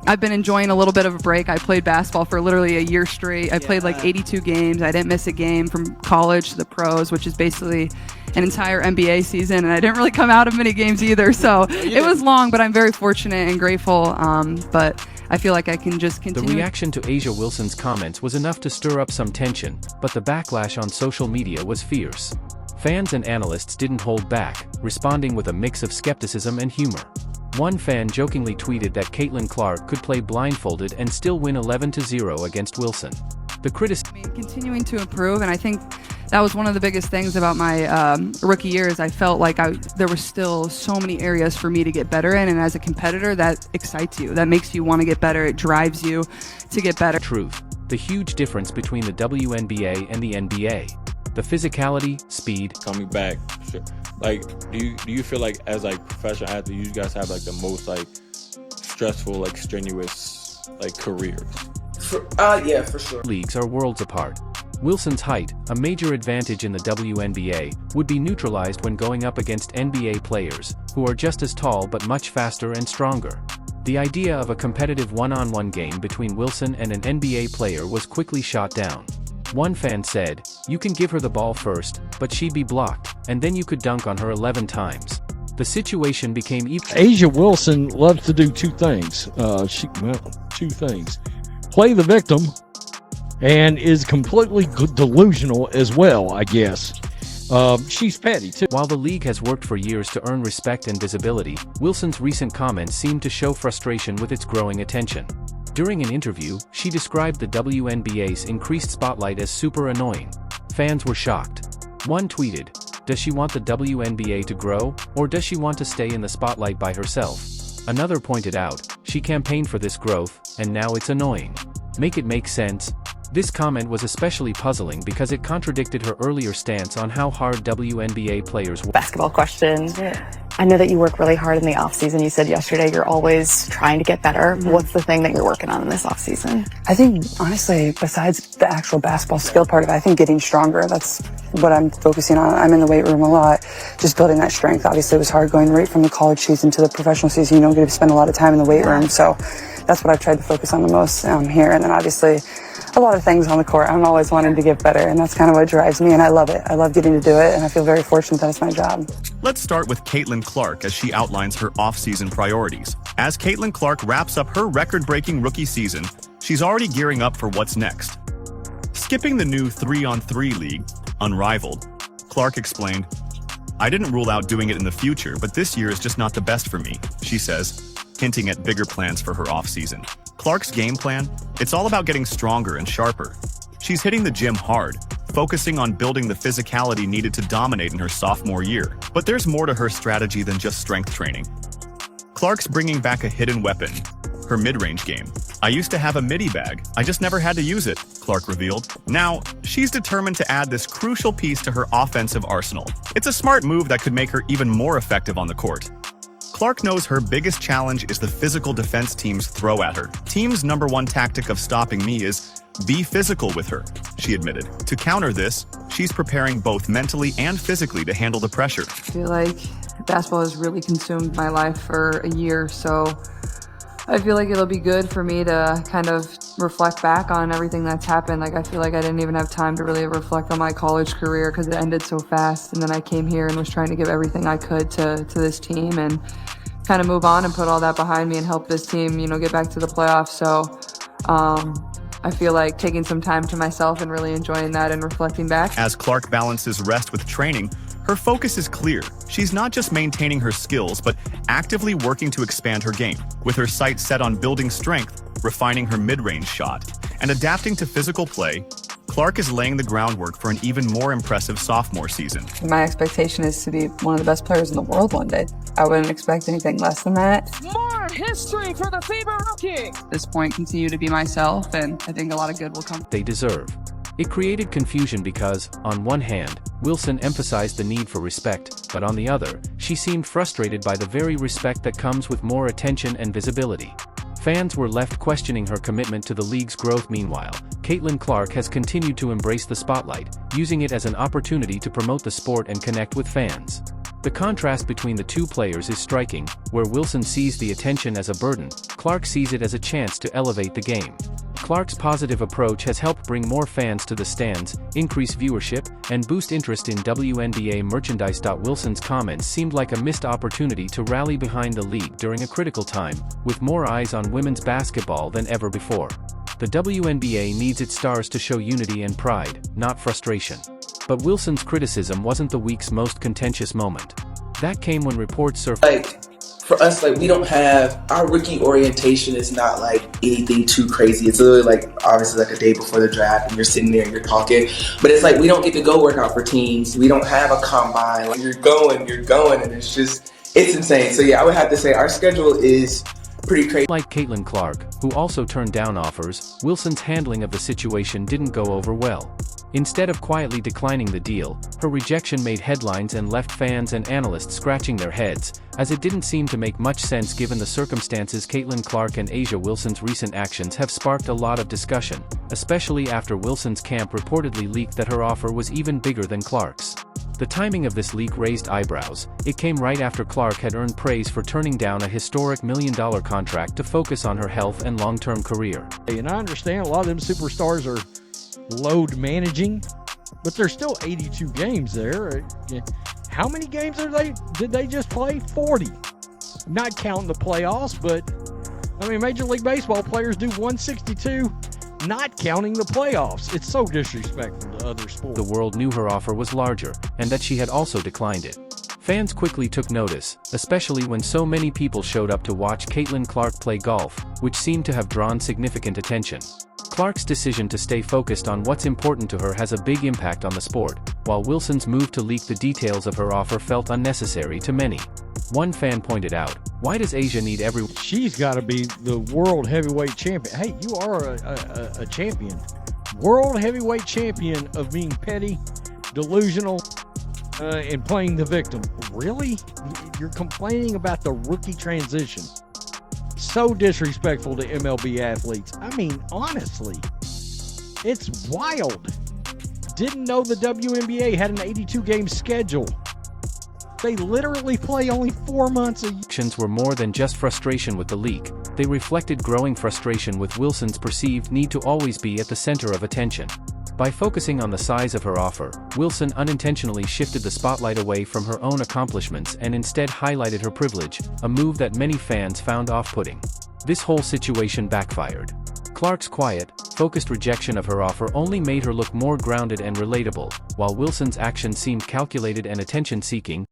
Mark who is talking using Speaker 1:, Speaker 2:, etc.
Speaker 1: I've been enjoying a little bit of a break. I played basketball for literally a year straight. I played like 82 games. I didn't miss a game from college to the pros, which is basically an entire NBA season, and I didn't really come out of many games either. So it was long, but I'm very fortunate and grateful. But I feel like I can just continue.
Speaker 2: The reaction to A'ja Wilson's comments was enough to stir up some tension, but the backlash on social media was fierce. Fans and analysts didn't hold back, responding with a mix of skepticism and humor. One fan jokingly tweeted that Caitlin Clark could play blindfolded and still win 11-0 against Wilson. The
Speaker 1: continuing to improve, and I think that was one of the biggest things about my rookie year is I felt like there were still so many areas for me to get better in, and as a competitor, that excites you. That makes you want to get better. It drives you to get better.
Speaker 2: Truth. The huge difference between the WNBA and the NBA. The physicality, speed.
Speaker 3: Coming back, sure. Like, do you feel like as like professional athletes, you guys have like the most like stressful, like strenuous, like careers?
Speaker 4: Yeah, for sure.
Speaker 2: Leagues are worlds apart. Wilson's height, a major advantage in the WNBA, would be neutralized when going up against NBA players, who are just as tall but much faster and stronger. The idea of a competitive one-on-one game between Wilson and an NBA player was quickly shot down. One fan said, "You can give her the ball first, but she'd be blocked, and then you could dunk on her 11 times." The situation became
Speaker 5: A'ja Wilson loves to do two things. Two things. Play the victim, and is completely delusional as well, I guess. She's petty, too.
Speaker 2: While the league has worked for years to earn respect and visibility, Wilson's recent comments seem to show frustration with its growing attention. During an interview, she described the WNBA's increased spotlight as super annoying. Fans were shocked. One tweeted, "Does she want the WNBA to grow, or does she want to stay in the spotlight by herself?" Another pointed out, "She campaigned for this growth, and now it's annoying. Make it make sense." This comment was especially puzzling because it contradicted her earlier stance on how hard WNBA players work.
Speaker 6: Basketball question. I know that you work really hard in the off-season. You said yesterday you're always trying to get better. What's the thing that you're working on in this off-season?
Speaker 7: I think, honestly, besides the actual basketball skill part of it, I think getting stronger, that's what I'm focusing on. I'm in the weight room a lot, just building that strength. Obviously, it was hard going right from the college season to the professional season. You don't get to spend a lot of time in the weight room, so that's what I've tried to focus on the most here. And then, obviously, a lot of things on the court. I'm always wanting to get better, and that's kind of what drives me, and I love it. I love getting to do it, and I feel very fortunate that it's my job.
Speaker 8: Let's start with Caitlin Clark as she outlines her off-season priorities. As Caitlin Clark wraps up her record-breaking rookie season, she's already gearing up for what's next. Skipping the new 3-on-3 league, Unrivaled, Clark explained, "I didn't rule out doing it in the future, but this year is just not the best for me," she says, hinting at bigger plans for her off-season. Clark's game plan? It's all about getting stronger and sharper. She's hitting the gym hard, focusing on building the physicality needed to dominate in her sophomore year. But there's more to her strategy than just strength training. Clark's bringing back a hidden weapon, her mid-range game. "I used to have a midi bag, I just never had to use it," Clark revealed. Now, she's determined to add this crucial piece to her offensive arsenal. It's a smart move that could make her even more effective on the court. Clark knows her biggest challenge is the physical defense teams throw at her. Team's #1 tactic of stopping me is be physical with her, she admitted. To counter this, she's preparing both mentally and physically to handle the pressure.
Speaker 1: I feel like basketball has really consumed my life for a year, so I feel like it'll be good for me to kind of reflect back on everything that's happened. Like, I feel like I didn't even have time to really reflect on my college career because it ended so fast, and then I came here and was trying to give everything I could to this team and kind of move on and put all that behind me and help this team, get back to the playoffs. So I feel like taking some time to myself and really enjoying that and reflecting back.
Speaker 8: As Clark balances rest with training, her focus is clear. She's not just maintaining her skills, but actively working to expand her game, with her sights set on building strength, refining her mid-range shot, and adapting to physical play. Clark is laying the groundwork for an even more impressive sophomore season.
Speaker 1: My expectation is to be one of the best players in the world one day. I wouldn't expect anything less than that.
Speaker 9: More history for the FIBA rookie!
Speaker 1: At this point, continue to be myself, and I think a lot of good will come.
Speaker 2: They deserve. It created confusion because, on one hand, Wilson emphasized the need for respect, but on the other, she seemed frustrated by the very respect that comes with more attention and visibility. Fans were left questioning her commitment to the league's growth. Meanwhile, Caitlin Clark has continued to embrace the spotlight, using it as an opportunity to promote the sport and connect with fans. The contrast between the two players is striking, where Wilson sees the attention as a burden, Clark sees it as a chance to elevate the game. Clark's positive approach has helped bring more fans to the stands, increase viewership, and boost interest in WNBA merchandise. Wilson's comments seemed like a missed opportunity to rally behind the league during a critical time, with more eyes on women's basketball than ever before. The WNBA needs its stars to show unity and pride, not frustration. But Wilson's criticism wasn't the week's most contentious moment. That came when reports surfaced.
Speaker 4: For us, we don't have, our rookie orientation is not anything too crazy. It's literally obviously a day before the draft and you're sitting there and you're talking, but it's we don't get to go work out for teams. We don't have a combine. You're going, and it's insane. So yeah, I would have to say our schedule is pretty crazy.
Speaker 2: Like Caitlin Clark, who also turned down offers, Wilson's handling of the situation didn't go over well. Instead of quietly declining the deal, her rejection made headlines and left fans and analysts scratching their heads, as it didn't seem to make much sense given the circumstances. Caitlin Clark and A'ja Wilson's recent actions have sparked a lot of discussion, especially after Wilson's camp reportedly leaked that her offer was even bigger than Clark's. The timing of this leak raised eyebrows. It came right after Clark had earned praise for turning down a historic $1 million contract to focus on her health and long-term career.
Speaker 5: And I understand a lot of them superstars are load managing, but there's still 82 games there. How many games did they just play? 40. Not counting the playoffs, but Major League Baseball players do 162, not counting the playoffs. It's so disrespectful to other sports.
Speaker 2: The world knew her offer was larger, and that she had also declined it. Fans quickly took notice, especially when so many people showed up to watch Caitlin Clark play golf, which seemed to have drawn significant attention. Clark's decision to stay focused on what's important to her has a big impact on the sport, while Wilson's move to leak the details of her offer felt unnecessary to many. One fan pointed out, "Why does A'ja need everyone?"
Speaker 5: She's got to be the world heavyweight champion. Hey, you are a champion. World heavyweight champion of being petty, delusional, and playing the victim. Really? You're complaining about the rookie transition. So disrespectful to MLB athletes. Honestly, it's wild. Didn't know the WNBA had an 82-game schedule. They literally play only 4 months a year.
Speaker 2: Actions were more than just frustration with the leak. They reflected growing frustration with Wilson's perceived need to always be at the center of attention. By focusing on the size of her offer, Wilson unintentionally shifted the spotlight away from her own accomplishments and instead highlighted her privilege, a move that many fans found off-putting. This whole situation backfired. Clark's quiet, focused rejection of her offer only made her look more grounded and relatable, while Wilson's actions seemed calculated and attention-seeking.